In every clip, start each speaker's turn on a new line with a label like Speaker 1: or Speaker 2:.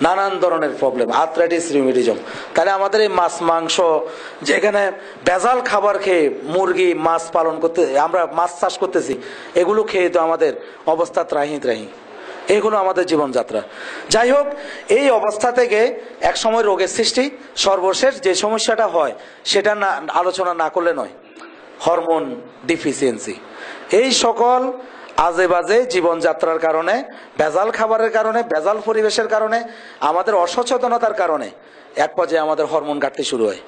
Speaker 1: নানান ধরনের problem, arthritis, rheumatism. তাহলে আমাদের এই মাছ মাংস, যেখানে ভেজাল খাবার খেয়ে মুরগি মাছ পালন করতে, আমরা মাছ চাষ করতেছি, এগুলো খেয়ে তো আমাদের অবস্থা ত্রাহি ত্রাহি। এইগুলো আমাদের জীবনযাত্রা। যাই হোক, এই অবস্থা থেকে এক সময় রোগের সৃষ্টি। সর্বশেষ যে সমস্যাটা হয় সেটা না আলোচনা না করলে নয়, হরমোন ডিফিসিয়েন্সি। এই সকল আজে বাজে জীবনযাত্রার কারণে, ভেজাল খাবারের কারণে, ভেজাল পরিবেশের কারণে, আমাদের অসচেতনতার কারণে এক পর্যায়ে আমাদের হরমোন ঘাটতি শুরু হয়।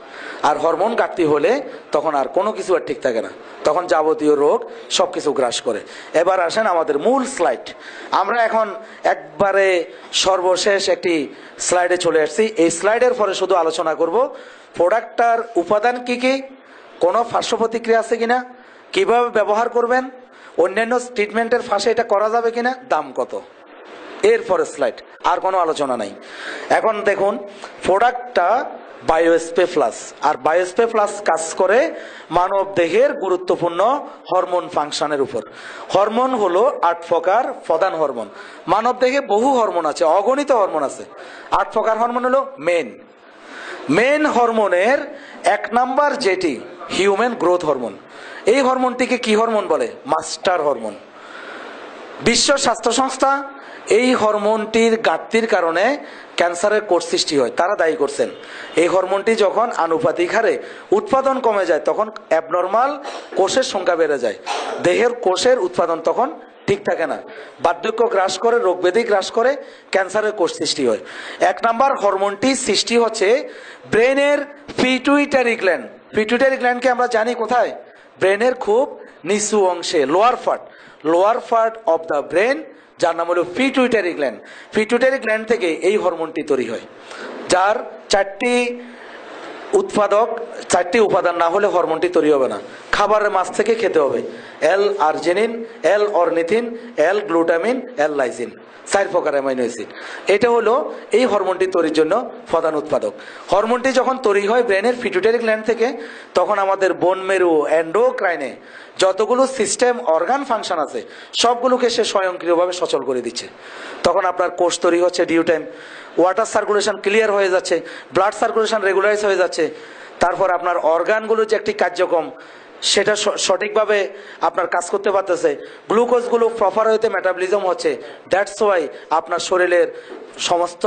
Speaker 1: আর হরমোন ঘাটতি হলে তখন আর কোনো কিছু আর ঠিক থাকে না, তখন যাবতীয় রোগ সব কিছু গ্রাস করে। এবার আসেন আমাদের মূল স্লাইড। আমরা এখন একবারে সর্বশেষ একটি স্লাইডে চলে আসছি। এই স্লাইডের পরে শুধু আলোচনা করব প্রোডাক্টটার উপাদান কি কি, কোনো পার্শ্ব প্রতিক্রিয়া আছে কিনা, কিভাবে ব্যবহার করবেন, অন্যান্য ট্রিটমেন্টের ফাঁসে এটা করা যাবে কিনা, দাম কত, এরপরে স্লাইড। আর কোনো আলোচনা নাই। এখন দেখুন, প্রোডাক্টটা বায়োস্পে প্লাস। আর বায়োস্পে প্লাস কাজ করে মানব দেহের গুরুত্বপূর্ণ হরমোন ফাংশনের উপর। হরমোন হলো 8 প্রকার প্রধান হরমোন। মানব দেহে বহু হরমোন আছে, অগণিত হরমোন আছে। 8 প্রকার হরমোন হলো মেন হরমোনের 1 নাম্বার যেটি হিউম্যান গ্রোথ হরমোন। এই হরমোনটিকে কি হরমোন বলে? Master hormone. বিশ্ব স্বাস্থ্য সংস্থা এই হরমোনটির ঘাটতির কারণে ক্যান্সারের কোষ সৃষ্টি হয়, তারা দায়ী করছেন। এই হরমোনটি যখন আনুপাতিক হারে উৎপাদন কমে যায় তখন অ্যাবনর্মাল কোষের সংখ্যা বেড়ে যায়, দেহের কোষের উৎপাদন তখন ঠিক থাকে না, বার্ধক্য গ্রাস করে, রোগ ব্যাধি গ্রাস করে, ক্যান্সারের কোষ সৃষ্টি হয়। 1 নাম্বার হরমোনটি সৃষ্টি হচ্ছে ব্রেনের পিটুইটারি গ্ল্যান্ড। পিটুইটারি গ্ল্যান্ডকে আমরা জানি কোথায়? ব্রেনের খুব নিচু অংশে, lower part of the brain, যার নাম হলো পিটুইটারি গ্ল্যান্ড। পিটুইটারি গ্ল্যান্ড থেকে এই হরমোনটি তৈরি হয়, যার 4টি উপাদান না হলে হরমোনটি তৈরি হবে না। খাবারের মাছ থেকে খেতে হবে L-আর্জিনিন, L-অরনিথিন, L-গ্লুটামিন, L-লাইসিন, 4 প্রকার অ্যামাইনো অ্যাসিড। এটা হলো এই হরমোনটি তৈরির জন্য প্রধান উৎপাদক। হরমোনটি যখন তৈরি হয় ব্রেনের পিটুইটারি গ্ল্যান্ড থেকে, তখন আমাদের বোন মেরু, এন্ডোক্রাইনে যতগুলো সিস্টেম, অর্গান ফাংশন আছে সবগুলোকে সে স্বয়ংক্রিয়ভাবে সচল করে দিচ্ছে। তখন আপনার কোষ তৈরি হচ্ছে due time, water circulation clear হয়ে যাচ্ছে, ব্লাড সার্কুলেশন রেগুলারাইজ হয়ে যাচ্ছে। তারপর আপনার অর্গানগুলো যে একটি কার্যক্রম সেটা সঠিকভাবে আপনার কাজ করতে পারতেছে, গ্লুকোজগুলো প্রপার হইতে মেটাবলিজম হচ্ছে। দ্যাটস ওয়াই আপনার শরীরের সমস্ত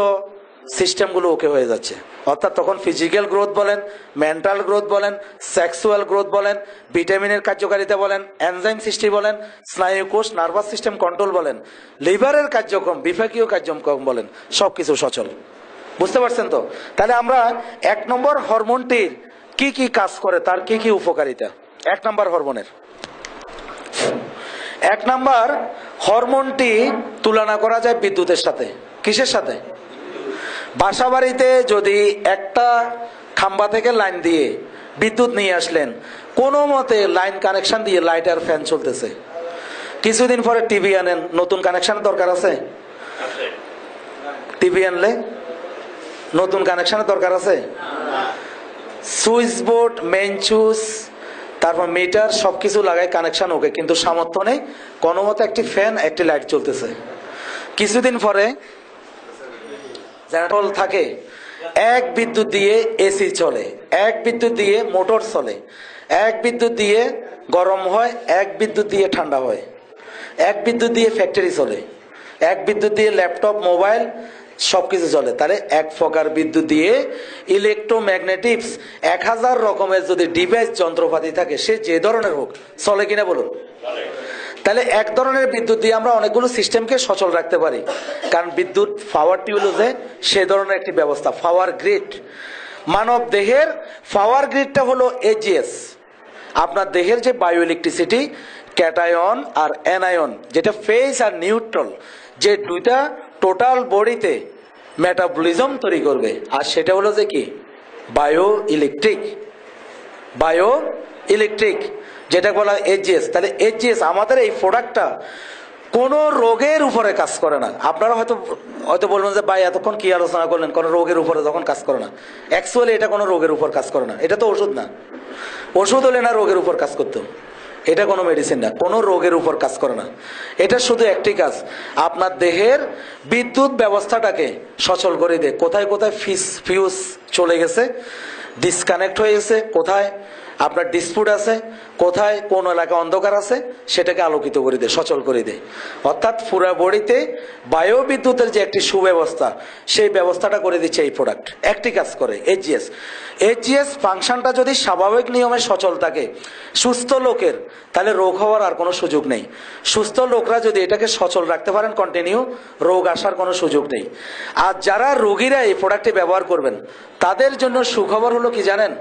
Speaker 1: সিস্টেমগুলো ওকে হয়ে যাচ্ছে। অর্থাৎ তখন ফিজিক্যাল গ্রোথ বলেন, মেন্টাল গ্রোথ বলেন, সেক্সুয়াল গ্রোথ বলেন, ভিটামিনের কার্যকারিতা বলেন, এনজাইম সৃষ্টি বলেন, স্নায়ু কোষ, নার্ভাস সিস্টেম কন্ট্রোল বলেন, লিভারের কার্যক্রম, বিপাকীয় কার্যক্রম বলেন, সবকিছু সচল। বুঝতে পারছেন তো? তাহলে আমরা 1 নম্বর হরমোনটির কি কি কাজ করে, তার কি কি উপকারিতা। 1 নম্বর হরমোনের 1 নম্বর হরমোনটি তুলনা করা যায় বিদ্যুতের সাথে। কিসের সাথে? বাসা বাড়িতে যদি একটা খাম্বা থেকে লাইন দিয়ে বিদ্যুৎ নিয়ে আসলেন, কোনো মতে লাইন কানেকশন দিয়ে লাইট আর ফ্যান চলতেছে, কিছুদিন পরে টিভি আনেন, নতুন কানেকশন দরকার আছে? টিভি আনলে নতুন কানেকশনের দরকার আছে? সুইচ বোর্ড, মেইন সুইচ, তারপর মিটার সবকিছু লাগায় কানেকশন ওকে, কিন্তু সামর্থ্য নেই, কোনো মতে একটি ফ্যান, একটি লাইট চলতেছে। কিছুদিন পরে জেনারেটর থাকে, এক বিদ্যুৎ দিয়ে এসি চলে, এক বিদ্যুৎ দিয়ে মোটর চলে, এক বিদ্যুৎ দিয়ে গরম হয়, এক বিদ্যুৎ দিয়ে ঠান্ডা হয়, এক বিদ্যুৎ দিয়ে ফ্যাক্টরি চলে, এক বিদ্যুৎ দিয়ে ল্যাপটপ, মোবাইল সবকিছু চলে। তাহলে 1 প্রকার বিদ্যুৎ দিয়ে ইলেকট্রোম্যাগনেটিক্স 1000 রকমের যদি ডিভাইস, যন্ত্রপাতি থাকে, সে যে ধরনের হোক, চলে কিনা বলুন? তাহলে 1 ধরনের বিদ্যুৎ দিয়ে আমরা অনেকগুলো সিস্টেমকে সচল রাখতে পারি, কারণ বিদ্যুৎ পাওয়ারটি হলো যে সে ধরনের একটি ব্যবস্থা, পাওয়ার গ্রিড। মানব দেহের পাওয়ার গ্রিডটা হলো AGS। আপনার দেহের যে বায়ো ইলেকট্রিসিটি, ক্যাটায়ন আর অ্যানায়ন, যেটা ফেজ আর নিউট্রাল, যে দুইটা টোটাল বডিতে মেটাবলিজম তৈরি করবে, আর সেটা হলো যে কি বায়ো ইলেকট্রিক, যেটা বলা AGS। তাহলে AGS আমাদের এই প্রোডাক্টটা কোনো রোগের উপরে কাজ করে না। আপনারা হয়তো বলবেন যে ভাই এতক্ষণ কি আলোচনা করলেন, কোনো রোগের উপরে যখন কাজ করে না। অ্যাকচুয়ালি এটা কোনো রোগের উপর কাজ করে না, এটা তো ওষুধ না। ওষুধ হলে না রোগের উপর কাজ করতো, এটা কোনো মেডিসিন না, কোনো রোগের উপর কাজ করে না। এটা শুধু একটি কাজ, আপনার দেহের বিদ্যুৎ ব্যবস্থাটাকে সচল করে দেয়। কোথায় কোথায় ফিউজ চলে গেছে, ডিসকানেক্ট হয়ে গেছে, কোথায় আপনার ডিসপুট আছে, কোথায় কোন এলাকা অন্ধকার আছে, সেটাকে আলোকিত করে দেয়, সচল করে দেয়। অর্থাৎ পুরা বডিতে বায়ু বিদ্যুতের যে একটি সুব্যবস্থা, সেই ব্যবস্থাটা করে দিচ্ছে এই প্রোডাক্ট। একটি কাজ করে এইচজিএস। এইচজিএস ফাংশনটা যদি স্বাভাবিক নিয়মে সচল থাকে সুস্থ লোকের, তাহলে রোগ হওয়ার আর কোনো সুযোগ নেই। সুস্থ লোকরা যদি এটাকে সচল রাখতে পারেন কন্টিনিউ, রোগ আসার কোনো সুযোগ নেই। আর যারা রোগীরা এই প্রোডাক্টটি ব্যবহার করবেন তাদের জন্য সুখবর হলো কি জানেন,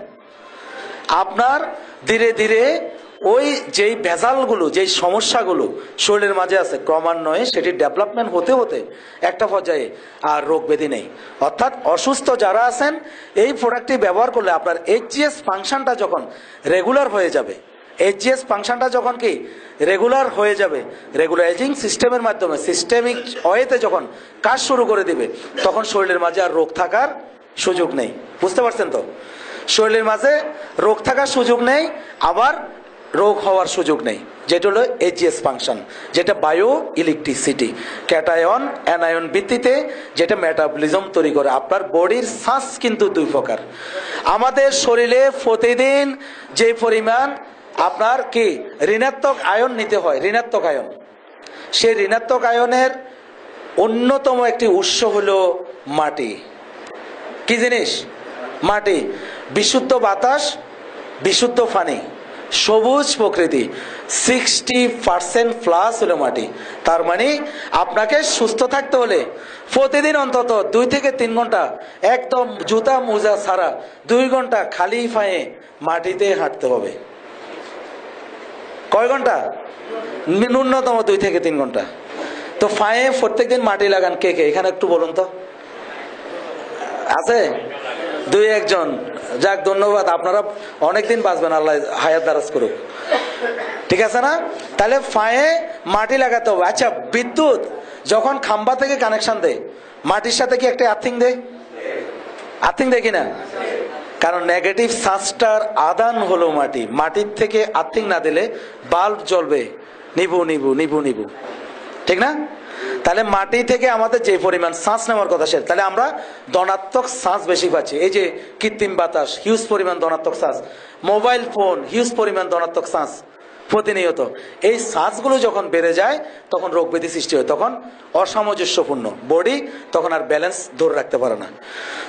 Speaker 1: আপনার ধীরে ধীরে ওই যেই ভেজালগুলো, যেই সমস্যাগুলো শরীরের মাঝে আছে, ক্রমান্বয়ে সেটি ডেভেলপমেন্ট হতে হতে একটা পর্যায়ে আর রোগ ব্যাধি নেই। অর্থাৎ অসুস্থ যারা আছেন এই প্রোডাক্টটি ব্যবহার করলে আপনার এইচজিএস ফাংশনটা যখন রেগুলার হয়ে যাবে, এইচজিএস ফাংশনটা যখন কি রেগুলার হয়ে যাবে, রেগুলারাইজিং সিস্টেমের মাধ্যমে সিস্টেমিক ওয়েতে যখন কাজ শুরু করে দিবে, তখন শরীরের মাঝে আর রোগ থাকার সুযোগ নেই। বুঝতে পারছেন তো? শরীরের মাঝে রোগ থাকার সুযোগ নেই, আবার রোগ হওয়ার সুযোগ নেই, যেটা হলো এইচজিএস ফাংশন, যেটা বায়ো ইলেকট্রিসিটি, ক্যাটায়ন অ্যানায়ন ভিত্তিতে যেটা মেটাবলিজম তৈরি করে। আপনার বডির শ্বাস কিন্তু দুই প্রকার। আমাদের শরীরে প্রতিদিন যে পরিমাণ আপনার কি ঋণাত্মক আয়ন নিতে হয়, ঋণাত্মক আয়ন, সেই ঋণাত্মক আয়নের অন্যতম একটি উৎস হলো মাটি। কি জিনিস? মাটি। বিশুদ্ধ বাতাস, বিশুদ্ধ পানি, সবুজ প্রকৃতি, 60% প্লাস হলো মাটি। তার মানে আপনাকে সুস্থ থাকতে হলে প্রতিদিন অন্তত 2 থেকে 3 ঘন্টা একদম জুতা মোজা ছাড়া 2 ঘন্টা খালি পায়ে মাটিতে হাঁটতে হবে। কয় ঘন্টা? ন্যূনতম 2 থেকে 3 ঘন্টা। তো পায়ে প্রত্যেকদিন মাটি লাগান কে কে এখানে একটু বলুন তো, আছে 2-1 জন? যাক, ধন্যবাদ, আপনারা অনেকদিন বাঁচবেন, আল্লাহ হায়াত দারাজ করুক। ঠিক আছে না? তাহলে পায়ে মাটি লাগাতে হবে। আচ্ছা, বিদ্যুৎ যখন খাম্বা থেকে কানেকশন দেয়, মাটির সাথে কি একটা আর্থিং দেয়? আর্থিং দেয় কিনা? কারণ নেগেটিভ চার্জটার আদান হলো মাটি। মাটির থেকে আর্থিং না দিলে বাল্ব জ্বলবে নিবু নিবু নিবু নিবু, ঠিক না? তাহলে মাটি থেকে আমাদের যে পরিমাণ শ্বাস নেওয়ার কথা, সে তাহলে আমরা ধনাত্মক শ্বাস বেশি পাচ্ছি। এই যে কৃত্রিম বাতাস, হিউজ পরিমাণ ধনাত্মক শ্বাস, মোবাইল ফোন, হিউজ পরিমাণ ধনাত্মক শ্বাস প্রতিনিয়ত। এই শ্বাসগুলো যখন বেড়ে যায় তখন রোগ ব্যাধি সৃষ্টি হয়, তখন অসামঞ্জস্যপূর্ণ বডি তখন আর ব্যালেন্স ধরে রাখতে পারে না।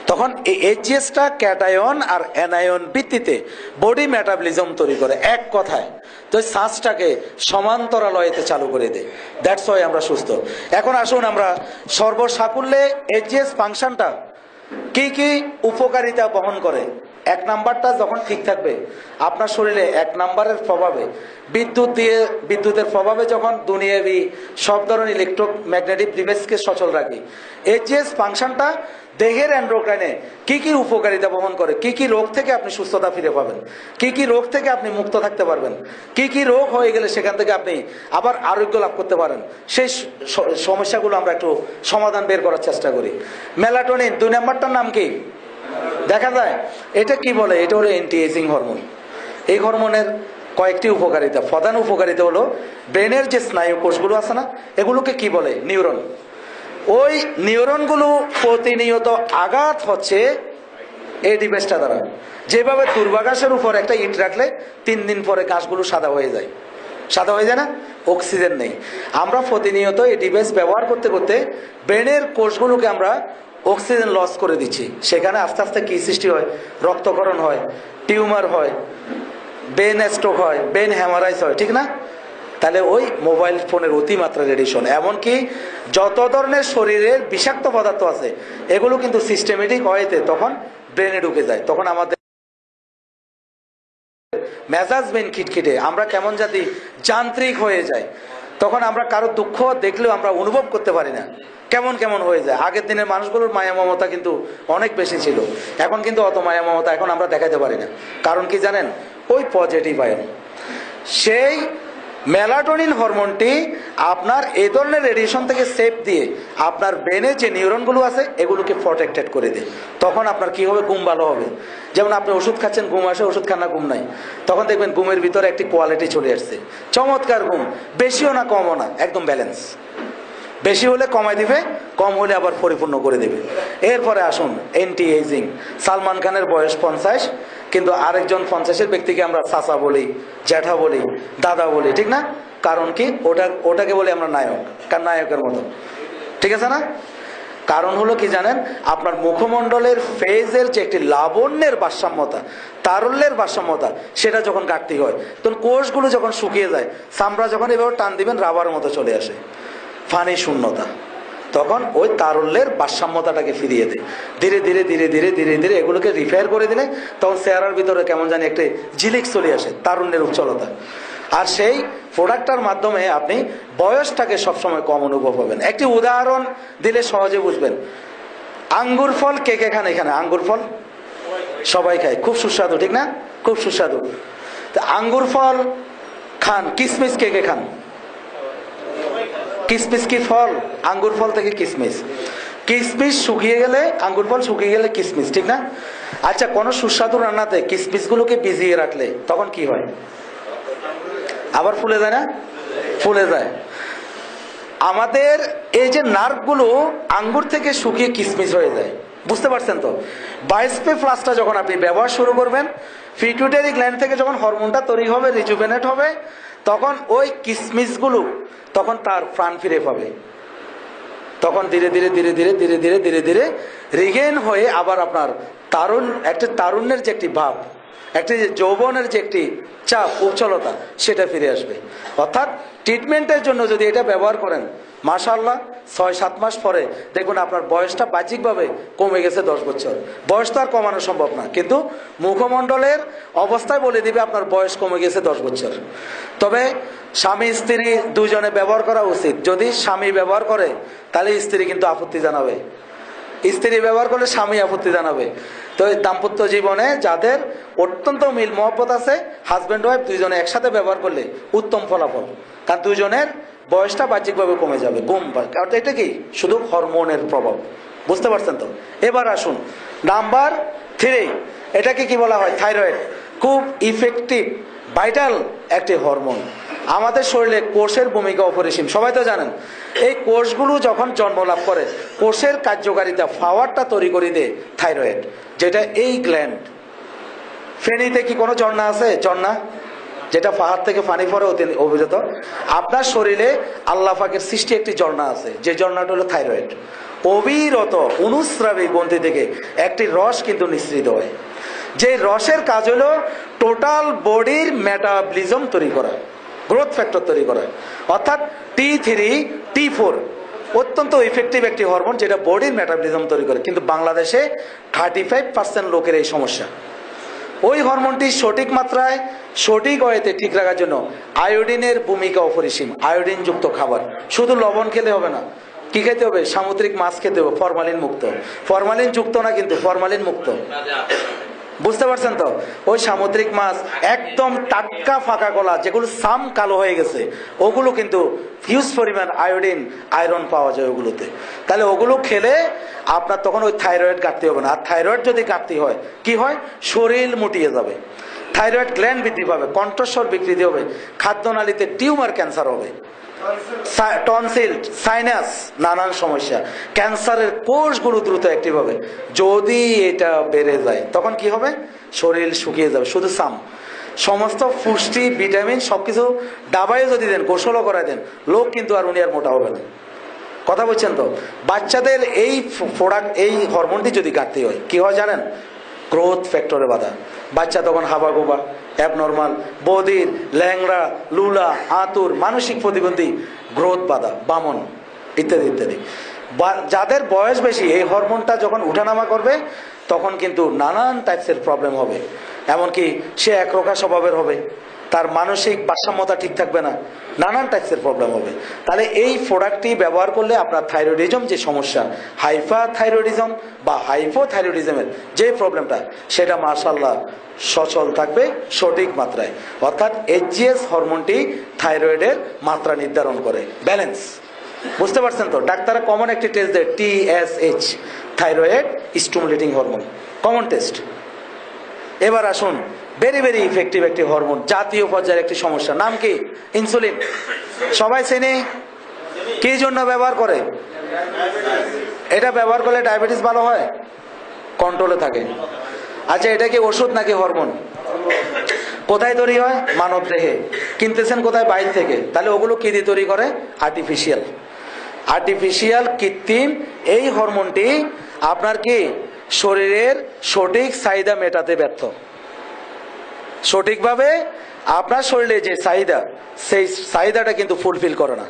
Speaker 1: তখন এই এইচজিএসটা ক্যাটায়ন আর অ্যানায়ন ভিত্তিতে বডি মেটাবলিজম তৈরি করে, এক কথায় তো শ্বাসটাকে সমান্তরালয়েতে চালু করে দেয়। দ্যাটস ওয়াই আমরা সুস্থ। এখন আসুন আমরা সর্বসাকুল্যে এইচজিএস ফাংশনটা কি কি উপকারিতা বহন করে। 1 নাম্বারটা যখন ঠিক থাকবে আপনার শরীরে, 1 নাম্বারের প্রভাবে বিদ্যুতের প্রভাবে যখন দুনিয়াবি সব ধরনের ইলেকট্রোম্যাগনেটিক ডিভাইসকে সচল রাখি, এইচজিএস ফাংশনটা দেহের এন্ডোক্রাইনে কি কি উপকারিতা বহন করে, কি কি রোগ থেকে আপনি সুস্থতা ফিরে পাবেন, কি কি রোগ থেকে আপনি মুক্ত থাকতে পারবেন, কি কি রোগ হয়ে গেলে সেখান থেকে আপনি আবার আরোগ্য লাভ করতে পারেন, সেই সমস্যাগুলো আমরা একটু সমাধান বের করার চেষ্টা করি। মেলাটোনিন 2 নাম্বারটার নাম কি দেখা যায়? এটা কি বলে? এটা হলো অ্যান্টি এজিং হরমোন। এই হরমোনের কয়েকটি উপকারিতা। প্রধান উপকারিতা হলো ব্রেনের যে স্নায়ু কোষগুলো আছে না, এগুলোকে কি বলে? নিউরন। ওই নিউরনগুলো প্রতিনিয়ত আঘাত হচ্ছে এই ডিভাইসটা দ্বারা। যেভাবে দুর্বাঘাসের উপর একটা ইট রাখলে 3 দিন পরে ঘাসগুলো সাদা হয়ে যায়, সাদা হয়ে যায় না? অক্সিজেন নেই। আমরা প্রতিনিয়ত এই ডিভাইস ব্যবহার করতে করতে ব্রেনের কোষগুলোকে আমরা অক্সিজেন লস করে দিচ্ছি। সেখানে আস্তে আস্তে কি সৃষ্টি হয়? রক্তক্ষরণ হয়, টিউমার হয়, ব্রেন স্ট্রোক হয়, ব্রেন হ্যামারাইজ হয়, ঠিক না? তাহলে ওই মোবাইল ফোনের অতিমাত্রা রেডিয়েশন, এমনকি যত ধরনের শরীরের বিষাক্ত পদার্থ আছে এগুলো কিন্তু সিস্টেমেটিক ওয়েতে তখন ব্রেনে ঢুকে যায়। তখন আমাদের মেজাজ বেন খিটখিটে, আমরা কেমন জাতি যান্ত্রিক হয়ে যায়। তখন আমরা কারো দুঃখ দেখলেও আমরা অনুভব করতে পারি না, কেমন কেমন হয়ে যায়। আগের দিনের মানুষগুলোর মায়া মমতা কিন্তু অনেক বেশি ছিল, এখন কিন্তু অত মায়া মমতা এখন আমরা দেখাতে পারি না। কারণ কি জানেন? ওই পজিটিভ আয়ন, সেই মেলাটোনিন হরমোনটি আপনার এই ধরনের রেডিয়েশন থেকে সেফ দিয়ে আপনার ব্রেনে যে নিউরনগুলো আছে এগুলোকে প্রটেক্টেড করে দেয়। তখন আপনার কি হবে, ঘুম ভালো হবে। যেমন আপনি ওষুধ খাচ্ছেন, ঘুম আসে, ওষুধ খান না, ঘুম নাই, তখন দেখবেন ঘুমের ভিতরে একটি কোয়ালিটি চলে আসছে, চমৎকার ঘুম, বেশিও না কমও না, একদম ব্যালেন্স। বেশি হলে কমাই দিবে, কম হলে আবার পরিপূর্ণ করে দেবে। এরপরে আসুন অ্যান্টি এজিং। সালমান খানের বয়স 50, কিন্তু আরেকজন 50-এর ব্যক্তিকে আমরা চাচা বলি, জ্যাঠা বলি, দাদা বলি, ঠিক না? কারণ কি, ওটাকে বলি আমরা নায়ক, কারণ নায়কের মতো, ঠিক আছে না? কারণ হলো কি জানেন, আপনার মুখমণ্ডলের ফেজের যে একটি লাবণ্যের ভারসাম্যতা, তারল্যের ভারসাম্যতা, সেটা যখন ঘাটতি হয়, তখন কোষগুলো যখন শুকিয়ে যায়, চামড়া যখন এভাবে টান দিবেন রাবার মতো চলে আসে, ফানি শূন্যতা, তখন ওই তারল্যের ভারসাম্যতাটাকে ফিরিয়ে দেয়। ধীরে ধীরে ধীরে ধীরে ধীরে ধীরে এগুলোকে রিপেয়ার করে দিলে তখন চেহারার ভিতরে কেমন জানি একটা ঝিলিক চলে আসে, তারুণ্যের উজ্জ্বলতা। আর সেই প্রোডাক্টটার মাধ্যমে আপনি বয়সটাকে সবসময় কম অনুভব হবেন। একটি উদাহরণ দিলে সহজে বুঝবেন। আঙ্গুর ফল কে কে খান এখানে? আঙ্গুর ফল সবাই খায়, খুব সুস্বাদু, ঠিক না? খুব সুস্বাদু। তো আঙ্গুর ফল খান, কিসমিস কে কে খান? কিসমিস কি ফল? আঙ্গুর ফল থেকে কিসমিস। কিসমিস শুকিয়ে গেলে, আঙ্গুর ফল শুকিয়ে গেলে কিসমিস, ঠিক না? আচ্ছা, কোনো সুস্বাদু রান্নাতে কিসমিস গুলোকে ভিজিয়ে রাখলে তখন কি হয়? আবার ফুলে যায় না? ফুলে যায়। আমাদের এই যে নার্ভগুলো আঙ্গুর থেকে শুকিয়ে কিসমিস হয়ে যায়, বুঝতে পারছেন তো? বাইসপে প্লাসটা যখন আপনি ব্যবহার শুরু করবেন, পিটুইটারি গ্ল্যান্ড থেকে যখন হরমোনটা তৈরি হবে, রিজুভেনেট হবে, তখন ওই কিসমিসগুলো তখন তার প্রাণ ফিরে পাবে। তখন ধীরে ধীরে ধীরে ধীরে ধীরে ধীরে ধীরে ধীরে রিগেন হয়ে আবার আপনার একটা তারুণ্যের যে একটি ভাব, একটি যৌবনের যে একটি চাপ, উজ্জ্বলতা, সেটা ফিরে আসবে। অর্থাৎ ট্রিটমেন্টের জন্য যদি এটা ব্যবহার করেন, মাশাআল্লাহ 6-7 মাস পরে দেখবেন আপনার বয়সটা বাহ্যিকভাবে কমে গেছে 10 বছর। বয়স তো আর কমানো সম্ভব না, কিন্তু মুখমণ্ডলের অবস্থায় বলে দিবে আপনার বয়স কমে গেছে 10 বছর। তবে স্বামী স্ত্রী দুজনে ব্যবহার করা উচিত। যদি স্বামী ব্যবহার করে তাহলে স্ত্রী কিন্তু আপত্তি জানাবে, স্ত্রী ব্যবহার করলে স্বামী আপত্তি জানাবে। তো এই দাম্পত্য জীবনে যাদের অত্যন্ত মিল মহব্বত আছে, হাজব্যান্ড ওয়াইফ দুইজনে একসাথে ব্যবহার করলে উত্তম ফলাফল, কারণ দুজনের বয়সটা বাহ্যিকভাবে কমে যাবে, ঘুম পায়। কারণ এটা কি, শুধু হরমোনের প্রভাব, বুঝতে পারছেন তো? এবার আসুন নাম্বার 3, এটাকে কি বলা হয়? থাইরয়েড। খুব ইফেক্টিভ, ভাইটাল একটি হরমোন। আমাদের শরীরে কোষের ভূমিকা অপরিসীম, সবাই তো জানেন। এই কোষগুলো যখন জন্ম লাভ করে, কোষের কার্যকারিতা, পাওয়ারটা তৈরি করে দেয় থাইরয়েড, যেটা এই গ্ল্যান্ড। ফেনীতে কি কোনো ঝর্ণা আছে? ঝর্ণা যেটা পাহাড় থেকে পানি পড়ে অভিজাত। আপনার শরীরে আল্লাহ পাকের সৃষ্টি একটি ঝর্ণা আছে, যে ঝর্ণাটা হলো থাইরয়েড। অবিরত অনুস্রাবী গ্রন্থি থেকে একটি রস কিন্তু নিঃসৃত হয়, যে রসের কাজ হলো টোটাল বডির মেটাবলিজম তৈরি করা, গ্রোথ ফ্যাক্টর তৈরি করা। অর্থাৎ T3 T4 অত্যন্ত ইফেক্টিভ একটি হরমোন, যেটা বডির মেটাবলিজম তৈরি করে। কিন্তু বাংলাদেশে 35% লোকের এই সমস্যা। ওই হরমোনটি সঠিক মাত্রায়, সঠিক ওয়েতে ঠিক রাখার জন্য আয়োডিনের ভূমিকা অপরিসীম। আয়োডিন যুক্ত খাবার, শুধু লবণ খেলে হবে না, কি খেতে হবে? সামুদ্রিক মাছ খেতে হবে, ফরমালিন মুক্ত। ফরমালিন যুক্ত না, কিন্তু ফরমালিন মুক্ত, বুঝতে পারছেন তো? ওই সামুদ্রিক মাছ একদম টাটকা ফাঁকা গলা, যেগুলো সাম কালো হয়ে গেছে, ওগুলো কিন্তু হিউজ পরিমাণ আয়োডিন, আয়রন পাওয়া যায় ওগুলোতে। তাহলে ওগুলো খেলে আপনার তখন ওই থাইরয়েড ঘাটতি হবে না। আর থাইরয়েড যদি ঘাটতি হয় কি হয়? শরীর মুটিয়ে যাবে, থাইরয়েড গ্ল্যান্ড বৃদ্ধি পাবে, কণ্ঠস্বর বিকৃতি হবে, খাদ্যনালীতে টিউমার, ক্যান্সার হবে, টনসিল, সাইনাস, নানান সমস্যা, ক্যান্সারের কোষগুলো দ্রুত অ্যাক্টিভ হবে। যদি এটা বেড়ে যায় তখন কি হবে? শরীর শুকিয়ে যাবে, শুধু সমস্ত পুষ্টি, ভিটামিন সবকিছু ডাবায় যদি দেন, গোসলও করায় দেন, লোক কিন্তু আর উনি আর মোটা হবে না। কথা বলছেন তো? বাচ্চাদের এই প্রোডাক্ট, এই হরমোনটি যদি ঘাটতি হয় কি হয় জানেন? গ্রোথ ফ্যাক্টরে বাধা, বাচ্চা তখন হাবাগোবা, অ্যাবনর্মাল, বধির, ল্যাংড়া, লুলা, আতুর, মানসিক প্রতিবন্ধী, গ্রোথ বাধা, বামন ইত্যাদি ইত্যাদি। যাদের বয়স বেশি, এই হরমোনটা যখন উঠানামা করবে তখন কিন্তু নানান টাইপসের প্রবলেম হবে। এমনকি সে একরোখা স্বভাবের হবে, তার মানসিক ভারসাম্যতা ঠিক থাকবে না, নানান টাইপসের প্রবলেম হবে। তাহলে এই প্রোডাক্টটি ব্যবহার করলে আপনার থাইরয়েডিজম যে সমস্যা, হাইপারথাইরয়েডিজম বা হাইপোথাইরয়েডিজমের যে প্রবলেমটা, সেটা মাশাআল্লাহ সচল থাকবে সঠিক মাত্রায়। অর্থাৎ এইচজিএস হরমোনটি থাইরয়েডের মাত্রা নির্ধারণ করে, ব্যালেন্স। বুঝতে পারছেন তো? ডাক্তাররা কমন একটি টেস্ট দেয়, TSH, thyroid stimulating hormone, common test. এবার আসুন, ভেরি ভেরি ইফেক্টিভ একটি হরমোন, জাতীয় পর্যায়ের একটি সমস্যা, নাম কি? ইনসুলিন। সবাই চেনে? কি জন্য ব্যবহার করে? এটা ব্যবহার করলে ডায়াবেটিস ভালো হয়, কন্ট্রোলে থাকে। আচ্ছা, এটা কি ওষুধ নাকি হরমোন? কোথায় তৈরি হয়? মানব দেহে। কিনতেছেন কোথায়? বাইরে থেকে। তাহলে ওগুলো কি দিয়ে তৈরি করে? আর্টিফিশিয়াল। আর্টিফিশিয়াল, কৃত্রিম এই হরমোনটি আপনার কি শরীরের সঠিক চাহিদা মেটাতে ব্যর্থ। সঠিকভাবে আপনার শরীরে যে চাহিদা, সেই চাহিদাটা কিন্তু ফুলফিল করে না।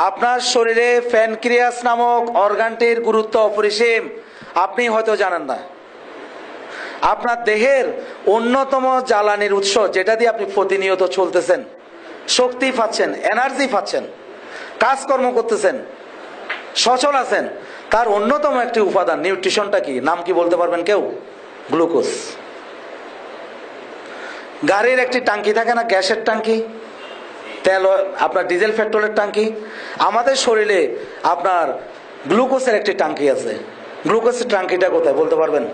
Speaker 1: আপনার শরীরে প্যানক্রিয়াস নামক অর্গানটির গুরুত্ব অপরিসীম, আপনি হয়তো জানেন না। আপনার দেহের অন্যতম জ্বালানির উৎস, যেটা দিয়ে আপনি প্রতিনিয়ত চলতেছেন, শক্তি পাচ্ছেন, এনার্জি পাচ্ছেন, কাজকর্ম করতেছেন, সচল আছেন, তার অন্যতম একটি উপাদান, নিউট্রিশনটা কি? নাম কি বলতে পারবেন কেউ? গ্লুকোজ। গাড়ির একটি টাঙ্কি থাকে না, গ্যাসের টাঙ্কি, তেল, আপনার ডিজেল পেট্রোলের টাঙ্কি। আমাদের শরীরে আপনার গ্লুকোজের একটি টাঙ্কি আছে। গ্লুকোজের টাঙ্কিটা কোথায় বলতে পারবেন?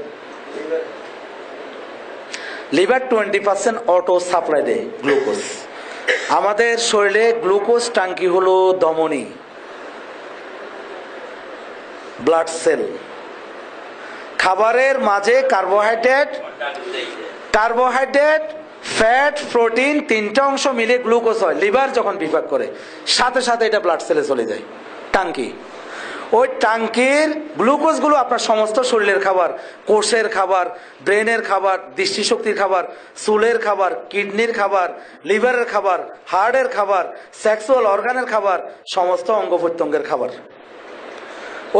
Speaker 1: লিভার 20% অটো সাপ্লাই দেয় গ্লুকোজ। আমাদের শরীরে গ্লুকোজ টাঙ্কি হলো ধমনী, ব্লাড সেল। খাবারের মাঝে কার্বোহাইড্রেট, ফ্যাট, প্রোটিন, তিনটা অংশ মিলে গ্লুকোজ হয়। লিভার যখন বিভাগ করে, সাথে সাথে এটা ব্লাড সেলে চলে যায়, টাঙ্কি। ওই টাঙ্কির গ্লুকোজগুলো আপনার সমস্ত শরীরের খাবার, কোষের খাবার, ব্রেনের খাবার, দৃষ্টিশক্তির খাবার, চুলের খাবার, কিডনির খাবার, লিভারের খাবার, হার্টের খাবার, সেক্সুয়াল অর্গানের খাবার, সমস্ত অঙ্গ প্রত্যঙ্গের খাবার।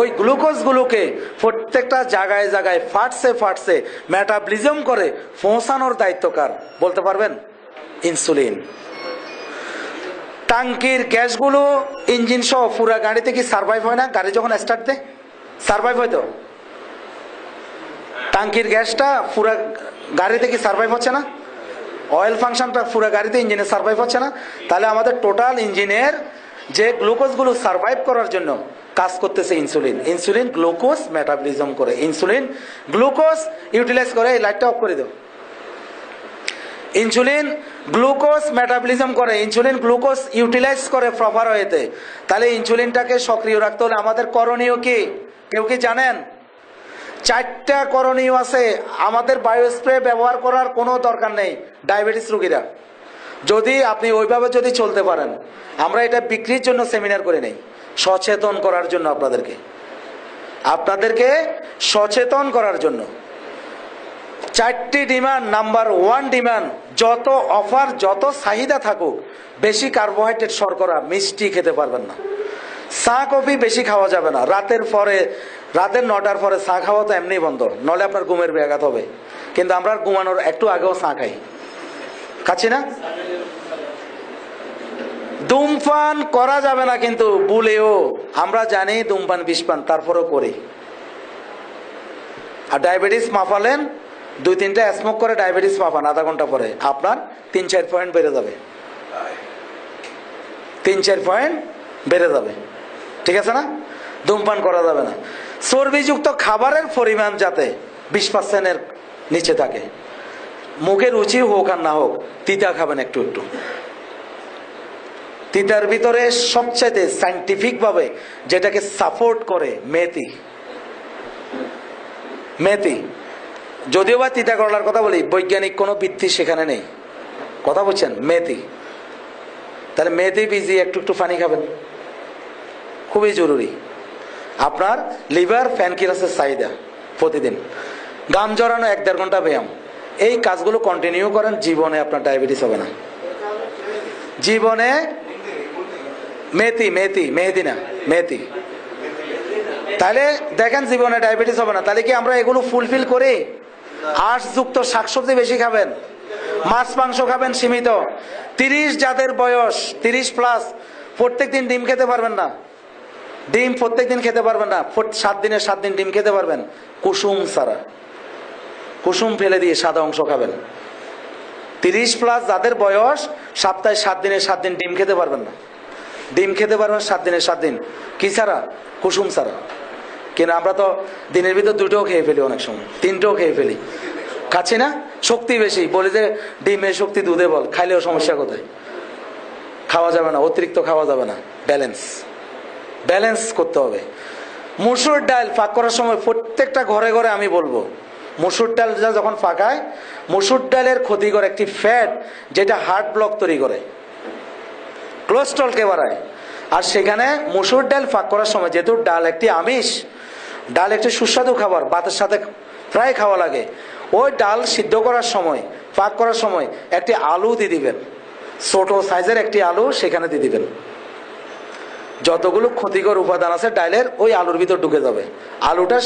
Speaker 1: ওই গ্লুকোজগুলোকে প্রত্যেকটা জায়গায় জায়গায় ফাটছে মেটাবলিজম করে পৌঁছানোর দায়িত্ব কার বলতে পারবেন? ইনসুলিন। টাঙ্কির গ্যাসগুলো ইঞ্জিন সহ পুরা গাড়িতে কি সার্ভাইভ হয় না? গাড়ি যখন স্টার্ট দেয় সার্ভাইভ হয় তো? টাঙ্কির গ্যাসটা পুরা গাড়িতে কি সার্ভাইভ হচ্ছে না? অয়েল ফাংশনটা পুরা গাড়িতে, ইঞ্জিনে সার্ভাইভ হচ্ছে না? তাহলে আমাদের টোটাল ইঞ্জিনের যে গ্লুকোজগুলো সার্ভাইভ করার জন্য কাজ করতেছে ইনসুলিন। ইনসুলিন গ্লুকোজ মেটাবলিজম করে, ইনসুলিন গ্লুকোজ ইউটিলাইজ করে। এই লাইটটা অফ করে দাও। ইনসুলিন গ্লুকোজ মেটাবলিজম করে, ইনসুলিন গ্লুকোজ ইউটিলাইজ করে প্রপার ওয়েতে। তাহলে ইনসুলিনটাকে সক্রিয় রাখতে হলে আমাদের করণীয় কি? কেউ কি জানেন? 4টা করণীয় আছে। আমাদের বায়ো স্প্রে ব্যবহার করার কোনো দরকার নেই ডায়াবেটিস রোগীরা, যদি আপনি ওইভাবে যদি চলতে পারেন। আমরা এটা বিক্রির জন্য সেমিনার করে নেই, সচেতন করার জন্য, আপনাদেরকে সচেতন করার জন্য। 4টি ডিমান্ড। নাম্বার 1 ডিমান্ড, যত অফার, যত চাহিদা থাকুক, বেশি কার্বোহাইড্রেট, শর্করা, মিষ্টি খেতে পারবেন না। চা কফি বেশি খাওয়া যাবে না। রাতের 9টার পরে চা খাওয়া তো এমনি বন্ধ, নলে আপনার ঘুমের ব্যাঘাত হবে। কিন্তু আমরা ঘুমানোর একটু আগেও চা খাচ্ছি না? ধূমপান করা যাবে না, কিন্তু ভুলেও আমরা জানি ধূমপান বিষপান, তারপরেও করি। আর ডায়াবেটিস মাপালেন, 2-3টা স্মোক করে ডায়াবেটিস মাপান, আধা ঘন্টা পরে আপনার 3-4 পয়েন্ট বেড়ে যাবে, 3-4 পয়েন্ট বেড়ে যাবে। ঠিক আছে না? ধূমপান করা যাবে না। চর্বিযুক্ত খাবারের পরিমাণ যাতে 20%-এর নিচে থাকে। মুখের রুচি হোক আর না হোক, তিতা খাবেন একটু একটু। তিতার ভিতরে সবচাইতে সাইন্টিফিক ভাবে যেটাকে সাপোর্ট করে মেথি। যদিও বা তিতা করলার কথা বলি, বৈজ্ঞানিক কোনো ভিত্তি সেখানে নেই। কথা বলছেন? মেথি। তাহলে মেথি বীজি একটু পানি খাবেন, খুবই জরুরি। আপনার লিভার, প্যানক্রিয়াসের চাহিদা প্রতিদিন। গাম জড়ানো 1-1.5 ঘন্টা ব্যায়াম, এই কাজগুলো কন্টিনিউ করেন, জীবনে আপনার ডায়াবেটিস হবে না। জীবনে মেথি। তাহলে দেখেন জীবনে ডায়াবেটিস হবে না। তাহলে কি আমরা এগুলো ফুলফিল করি? আঁশযুক্ত শাকসবজি বেশি খাবেন, মাছ মাংস খাবেন সীমিত। 30 যাদের বয়স 30+, প্রত্যেকদিন ডিম খেতে পারবেন না। ডিম প্রত্যেকদিন খেতে পারবেন না, 7 দিনে 7 দিন ডিম খেতে পারবেন কুসুম ছাড়া। কুসুম ফেলে দিয়ে সাদা অংশ খাবেন। 30+ যাদের বয়স সপ্তাহে 7 দিনে 7 দিন ডিম খেতে পারবেন না। ডিম খেতে পারবেন 7 দিনে 7 দিন, কি ছাড়া? কুসুম ছাড়া। কিন্তু আমরা তো দিনের ভিতর 2টোও খেয়ে ফেলি, অনেক সময় 3টোও খেয়ে ফেলি। খাচ্ছি না, শক্তি বেশি বলি যে ডিমের শক্তি দুধে বল, খাইলেও সমস্যা কোথায়? খাওয়া যাবে না, অতিরিক্ত খাওয়া যাবে না। ব্যালেন্স করতে হবে। মসুর ডাল পাক করার সময় প্রত্যেকটা ঘরে ঘরে আমি বলবো, মসুর ডাল যখন পাকায়, মসুর ডালের ক্ষতিকর একটি ফ্যাট যেটা হার্ট ব্লক তৈরি করে, কোলেস্ট্রলকে বাড়ায়। আর সেখানে মসুর ডাল পাক করার সময়, যেহেতু ডাল একটি আমিষ, ডাল একটি সুস্বাদু খাবার, ভাতের সাথে প্রায় খাওয়া লাগে, ওই ডাল সিদ্ধ করার সময়, পাক করার সময় একটি আলু দিয়ে দিবেন, ছোট সাইজের একটি আলু সেখানে দিয়ে দিবেন। যতগুলো ক্ষতিকর উপাদান আছে ডালের, ওই আলুর ভিতর ঢুকে যাবে। আলুটা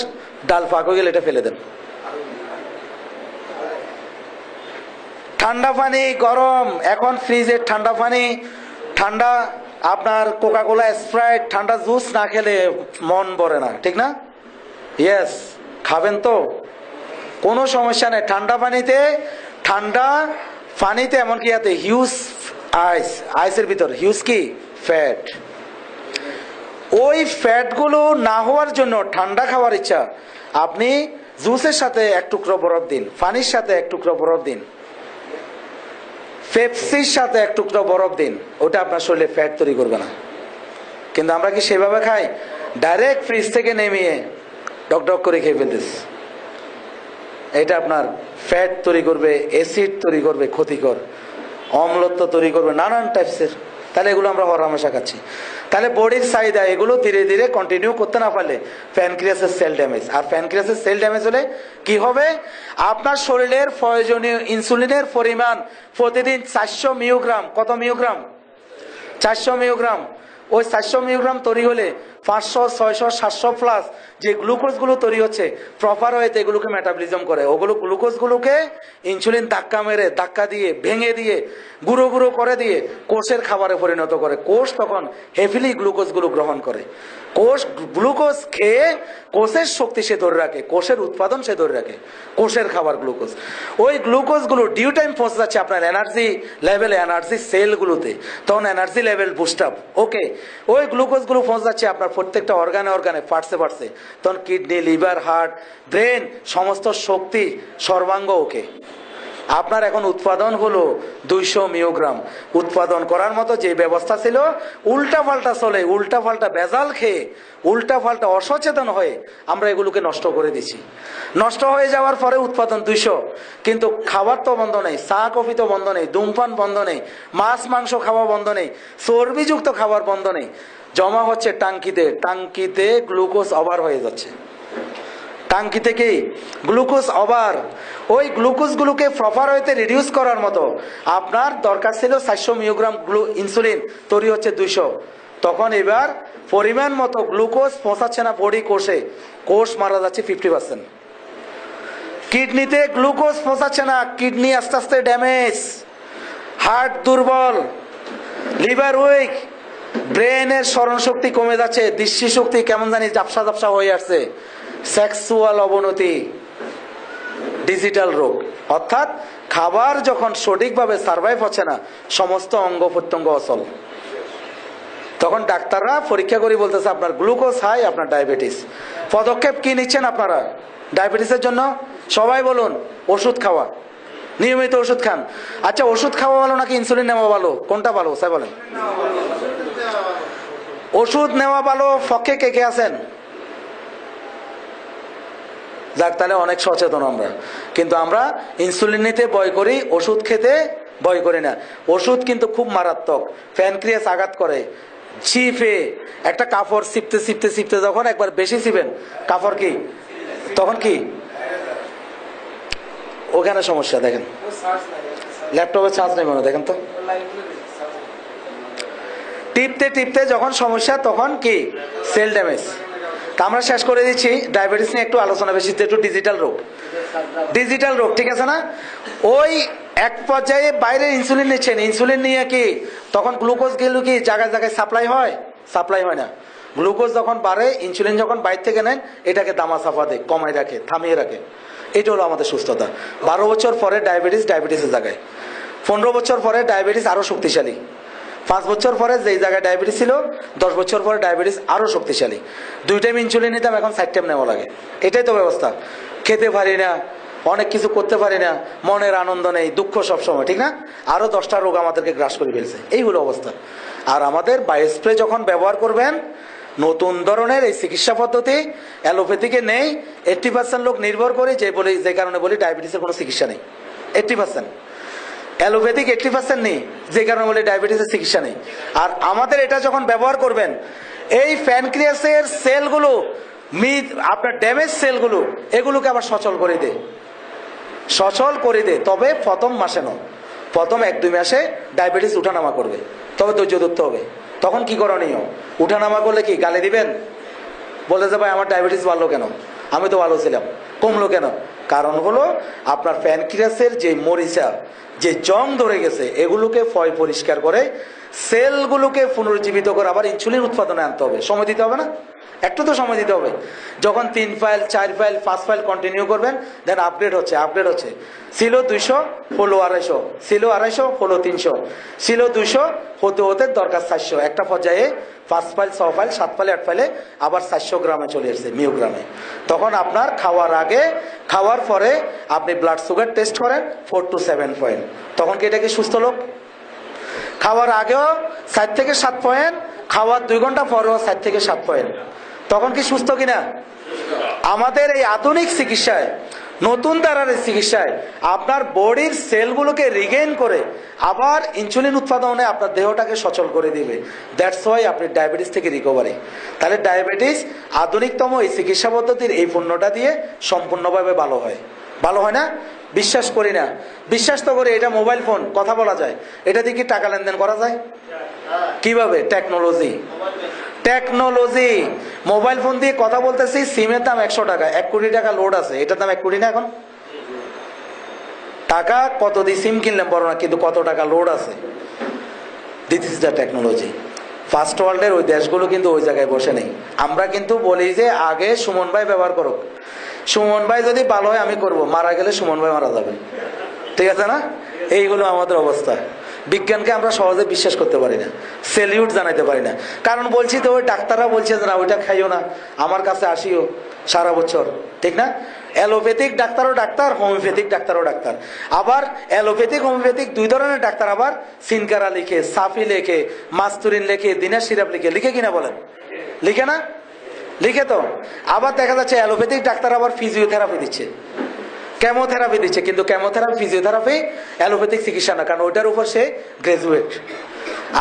Speaker 1: ডাল পাক হয়ে গেলে এটা ফেলে দেন। ঠান্ডা পানি গরম, এখন ফ্রিজের ঠান্ডা পানি, ঠান্ডা আপনার কোকা-কোলা, স্প্রাইট, ঠান্ডা জুস না খেলে মন ভরে না, ঠিক না? ইয়েস, খাবেন তো, কোনো সমস্যা নেই। ঠান্ডা পানিতে এমনকি হিউজ আইসের ভিতর হিউজ কি ফ্যাট, ওই ফ্যাটগুলো না হওয়ার জন্য ঠান্ডা খাওয়ার ইচ্ছা, আপনি জুসের সাথে 1 টুকরো বরফ দিন, পানির সাথে 1 টুকরো বরফ দিন, পেপসির সাথে 1 টুকরো বরফ দিন, ওটা আপনার শরীরে ফ্যাট তৈরি করবে না। কিন্তু আমরা কি সেভাবে খাই? ডাইরেক্ট ফ্রিজ থেকে নেমিয়ে ডক করে খেয়ে ফেলতেছি। এটা আপনার ফ্যাট তৈরি করবে, অ্যাসিড তৈরি করবে, ক্ষতিকর অম্লত্ব তৈরি করবে, নানান টাইপসের। তাহলে এগুলো আমরা হরহামেশা খাচ্ছি। তাহলে বডির চাহিদা এগুলো ধীরে ধীরে কন্টিনিউ করতে না পারলে প্যানক্রিয়াসের সেল ড্যামেজ। আর প্যানক্রিয়াসের সেল ড্যামেজ হলে কি হবে? আপনার শরীরের প্রয়োজনীয় ইনসুলিনের পরিমাণ প্রতিদিন 400 মিলিগ্রাম, কত মিলিগ্রাম? 400 মিলিগ্রাম। ওই 400 মিলিগ্রাম তৈরি হলে 500, 600, 700+ যে গ্লুকোজগুলো তৈরি হচ্ছে প্রপার ওয়েতে এগুলোকে মেটাবলিজম করে, ওগুলো গ্লুকোজগুলোকে ইনসুলিন ধাক্কা দিয়ে ভেঙে দিয়ে গুঁড়ো গুঁড়ো করে দিয়ে কোষের খাবারে পরিণত করে। কোষ তখন হেভিলি গ্লুকোজগুলো গ্রহণ করে। কোষ গ্লুকোজ খেয়ে কোষের শক্তি সে ধরে রাখে, কোষের উৎপাদন সে ধরে রাখে, কোষের খাবার গ্লুকোজ। ওই গ্লুকোজগুলো ডিউ টাইম পৌঁছে যাচ্ছে আপনার এনার্জি লেভেলে, এনার্জি সেলগুলোতে, তখন এনার্জি লেভেল বুস্ট আপ। ওকে, ওই গ্লুকোজগুলো পৌঁছে যাচ্ছে আপনার প্রত্যেকটা অর্গানে, পার্টসে, তখন কিডনি, লিভার, হার্ট, ব্রেন, সমস্ত শক্তি সর্বাঙ্গ ওকে। আপনার এখন উৎপাদন হলো 200 মিলিগ্রাম। উৎপাদন করার মতো যে ব্যবস্থা ছিল উল্টাপাল্টা চলে, উল্টাপাল্টা ভেজাল খেয়ে, উল্টাপাল্টা অসচেতন হয়ে আমরা এগুলোকে নষ্ট করে দিছি। নষ্ট হয়ে যাওয়ার পরে উৎপাদন 200, কিন্তু খাবার তো বন্ধ নেই, চা কফি তো বন্ধ নেই, ধূমপান বন্ধ নেই, মাছ মাংস খাওয়া বন্ধ নেই, চর্বিযুক্ত খাবার বন্ধ নেই। জমা হচ্ছে টাঙ্কিতে গ্লুকোজ ওভার হয়ে যাচ্ছে। টাঙ্কিতে কি গ্লুকোজ ওভার। ওই গ্লুকোজগুলোকে প্রপার ওয়েতে রিডিউস করার মতো আপনার দরকার ছিল 400 মিলিগ্রাম ইনসুলিন, তৈরি হচ্ছে 200। তখন এবার পরিমাণ মতো গ্লুকোজ পৌঁছাচ্ছে না বডি কোষে, কোষ মারা যাচ্ছে 50%। কিডনিতে গ্লুকোজ পৌঁছাচ্ছে না, কিডনি আস্তে আস্তে ড্যামেজ, হার্ট দুর্বল, লিভার উইক, ব্রেনের স্মরণ শক্তি কমে যাচ্ছে, দৃষ্টিশক্তি কেমন জানি ঝাপসা হয়ে আসছে, সেক্সুয়াল অবনতি, ডিজিটাল রোগ। অর্থাৎ খাবার যখন সঠিকভাবে সার্ভাইভ হচ্ছে না, সমস্ত অঙ্গ প্রত্যঙ্গ অচল। তখন ডাক্তাররা পরীক্ষা করে বলতেছে আপনার গ্লুকোজ হাই, আপনার ডায়াবেটিস। পদক্ষেপ কি নিচ্ছেন আপনারা ডায়াবেটিসের জন্য? সবাই বলুন, ওষুধ খাওয়া, নিয়মিত ওষুধ খান। আচ্ছা, ওষুধ খাওয়া ভালো নাকি ইনসুলিন নেওয়া ভালো? কোনটা ভালো স্যার বলেন? ওষুধ নেওয়া ভালো পক্ষে কে কে আছেন? যাক, তাহলে অনেক সচেতন আমরা। কিন্তু আমরা ইনসুলিন নিতে ভয় করি, ওষুধ খেতে ভয় করি না। ওষুধ কিন্তু খুব মারাত্মক, প্যানক্রিয়াস আঘাত করে। চিপে একটা কাপড় চিপতে যখন একবার বেশি চিপেন কাপড় কি, তখন কি ওখানে সমস্যা। দেখেন ল্যাপটপে চার্জ নেই মনে, দেখেন তো, টিপতে যখন সমস্যা তখন কি সেল ড্যামেজ। তা আমরা শেষ করে দিচ্ছি। ডায়াবেটিস নিয়ে একটু আলোচনা বেশি, একটু ডিজিটাল রোগ, ঠিক আছে না? ওই এক পর্যায়ে বাইরে ইনসুলিন নিচ্ছেন, ইনসুলিন নিয়ে কি তখন গ্লুকোজ গেল কি জায়গায় জায়গায় সাপ্লাই হয়? সাপ্লাই হয় না। গ্লুকোজ যখন বাড়ে, ইনসুলিন যখন বাইরে থেকে নেন, এটাকে দামা সাফা দেয়, কমায় রাখে, থামিয়ে রাখে। এটা হলো আমাদের সুস্থতা। 12 বছর পরে ডায়াবেটিসের জায়গায়, 15 বছর পরে ডায়াবেটিস আরো শক্তিশালী, 5 বছর পরে যেই জায়গায় ডায়াবেটিস ছিল 10 বছর পরে ডায়াবেটিস আরো শক্তিশালী। 2 টাইম ইনসুলিন নিতাম, এখন 4 টাইম নেওয়া লাগে। এটাই তো ব্যবস্থা। খেতে পারি না, অনেক কিছু করতে পারি না, মনের আনন্দ নেই, দুঃখ সবসময়, ঠিক না? আরো 10টা রোগ আমাদেরকে গ্রাস করে ফেলছে। এই হলো অবস্থা। আর আমাদের বায়োস্প্রে যখন ব্যবহার করবেন, নতুন ধরনের এই চিকিৎসা পদ্ধতি অ্যালোপ্যাথিকে নেই। 80% লোক নির্ভর করে যে কারণে বলি ডায়াবেটিসের কোনো চিকিৎসা নেই। 80% অ্যালোপ্যাথিক 80% নেই, যে কারণে বলি ডায়াবেটিসের চিকিৎসা নেই। আর আমাদের এটা যখন ব্যবহার করবেন, এই প্যানক্রিয়াসের সেলগুলো, আপনার ড্যামেজ সেলগুলো, এগুলোকে আবার সচল করে দেয়, সচল করে দেয়। তবে প্রথম মাসে নয়, প্রথম 1-2 মাসে ডায়াবেটিস উঠানামা করবে, তবে ধৈর্য ধরতে হবে। তখন কি করণীয়? উঠানামা করলে কি গালি দিবেন? বলে যে ভাই আমার ডায়াবেটিস বাড়লো কেন, আমি তো ভালো ছিলাম, কমলো কেন? কারণ হলো আপনার প্যানক্রিয়াসের যে মরিচা, যে জং ধরে গেছে, এগুলোকে ফয় পরিষ্কার করে সেলগুলোকে পুনরুজ্জীবিত করে আবার ইনসুলিন উৎপাদনে আনতে হবে। সময় দিতে হবে না? একটু তো সময় দিতে হবে। যখন 3 ফাইল 4 ফাইল 5 ফাইল কন্টিনিউ করবেন, দেন আপগ্রেড হচ্ছে। ছিল 200 হলো 250, ছিল 250 হলো 300, ছিল 200 হতে দরকার 400। একটা পর্যায়ে 5 ফাইল 6 ফাইল 7 ফাইল 8 ফাইলে আবার 400 গ্রামে চলে এসেছে, মিওগ্রামে। তখন আপনার খাওয়ার আগে, খাওয়ার পরে আপনি ব্লাড সুগার টেস্ট করেন 4 to 7 পয়েন্ট। তখন কি এটা কি সুস্থ লোক? খাওয়ার আগেও 4 থেকে 7 পয়েন্ট, খাওয়ার 2 ঘন্টা পরেও 4 থেকে 7 পয়েন্ট। তখন কি সুস্থ কিনা? আমাদের এই আধুনিক চিকিৎসায়, নতুন ধারার চিকিৎসায় আপনার বডির সেলগুলোকে রিগেইন করে আবার ইনসুলিন উৎপাদনে আপনার দেহটাকে সচল করে দিবে। দ্যাটস ওয়াই আপনি ডায়াবেটিস থেকে রিকভারি। তাহলে ডায়াবেটিস আধুনিকতম এই চিকিৎসা পদ্ধতির এই পণ্যটা দিয়ে সম্পূর্ণভাবে ভালো হয়। ভালো হয় না? বিশ্বাস করি না। বিশ্বাস তো করি। এটা মোবাইল ফোন, কথা বলা যায়, এটা দিয়ে কি টাকা লেনদেন করা যায়? কিভাবে? টেকনোলজি। মোবাইল ফোন দিয়ে কথা বলতেছি, সিমের দাম 100 টাকা, 1 কোটি টাকা লোড আছে, এটার দাম 1 কোটি না। এখন টাকা কত দিয়ে সিম কিনলাম বড় না, কিন্তু কত টাকা লোড আছে। This is the technology. First ওয়ার্ল্ডের ওই দেশগুলো কিন্তু ওই জায়গায় বসে নেই। আমরা কিন্তু বলি যে আগে সুমন ভাই ব্যবহার করুক, সুমন ভাই যদি ভালো হয় আমি করব, মারা গেলে সুমন ভাই মারা যাবে, ঠিক আছে না? এইগুলো আমাদের অবস্থা। বিজ্ঞানকে আমরা সহজে বিশ্বাস করতে পারি না, সেলিউট জানাইতে পারি না। কারণ বলছি তো, ওই ডাক্তাররা বলছে যে না ওইটা খাইও না, আমার কাছে আসিও সারা বছর, ঠিক না? অ্যালোপ্যাথিক ডাক্তারও ডাক্তার, হোমিওপ্যাথিক ডাক্তারও ডাক্তার। আবার অ্যালোপ্যাথিক হোমিওপ্যাথিক 2 ধরনের ডাক্তার। আবার সিনকারা লিখে, সাফি লেখে, মাস্তুরিন লেখে, দিনার সিরাপ লিখে কিনা বলেন? লিখে না? লিখে তো। আবার দেখা যাচ্ছে অ্যালোপ্যাথিক ডাক্তার আবার ফিজিওথেরাপি দিচ্ছে, কেমোথেরাপি দিচ্ছে। কিন্তু কেমোথেরাপি, ফিজিওথেরাপি অ্যালোপ্যাথিক চিকিৎসা না, কারণ ওইটার উপর সে গ্রাজুয়েট।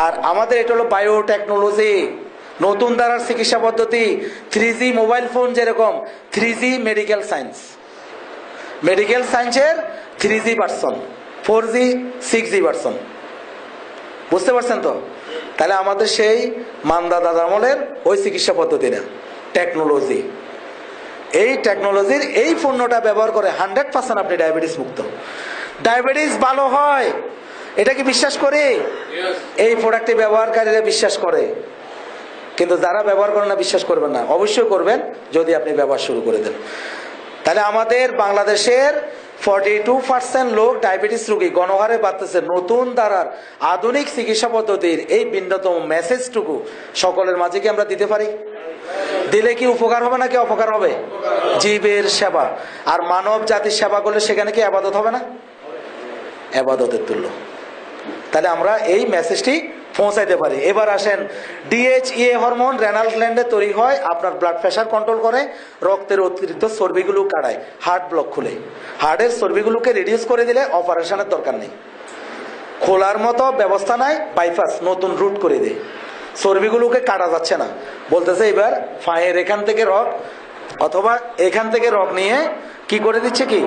Speaker 1: আর আমাদের এটা হলো বায়োটেকনোলজি, নতুন ধারার চিকিৎসা পদ্ধতি। 3G মোবাইল ফোন যেরকম, 3G মেডিকেল সায়েন্স, মেডিকেল সায়েন্সের 3G version, 4G 6G version. বুঝতে পারছেন তো? তাহলে আমাদের সেই মান্দা দাদা আমলের ওই চিকিৎসা পদ্ধতি না, টেকনোলজি। এই টেকনোলজির এই পণ্যটা ব্যবহার করে 100% আপনি ডায়াবেটিস মুক্ত। ডায়াবেটিস ভালো হয়, এটা কি বিশ্বাস করে? এই প্রোডাক্টটি ব্যবহারকারীরা বিশ্বাস করে। কিন্তু যারা ব্যবহার করেন না, বিশ্বাস করবেন না। অবশ্যই করবেন যদি আপনি ব্যবহার শুরু করে দেন। তাহলে আমাদের বাংলাদেশের 42% লোক ডায়াবেটিস রোগী গণহারে বাড়তেছে। নতুন ধারার আধুনিক চিকিৎসা পদ্ধতির এই ভিন্নতম মেসেজটুকু সকলের মাঝে কি আমরা দিতে পারি? দিলে কি উপকার হবে নাকি অপকার হবে? জীবের সেবা। আর মানব জাতির সেবা করলে সেখানে কি আবাদত হবে না? আবাদতের তুল্য। তাহলে আমরা এই মেসেজটি পৌঁছাইতে পারি। এবার আসেন, DHEA হরমোন রেনাল গ্ল্যান্ডে তৈরি হয়, আপনার ব্লাড প্রেশার কন্ট্রোল করে, রক্তের অতিরিক্ত চর্বিগুলো কাটায়, হার্ট ব্লক খুলে। হার্টের চর্বিগুলোকে রিডিউস করে দিলে অপারেশনের দরকার নেই, খোলার মতো ব্যবস্থা নাই, বাইপাস নতুন রুট করে দেয়। চর্বিগুলোকে কাটা যাচ্ছে না, বলতেছে এবার পায়ের এখান থেকে রক অথবা এখান থেকে রক নিয়ে কি করে দিচ্ছে, কি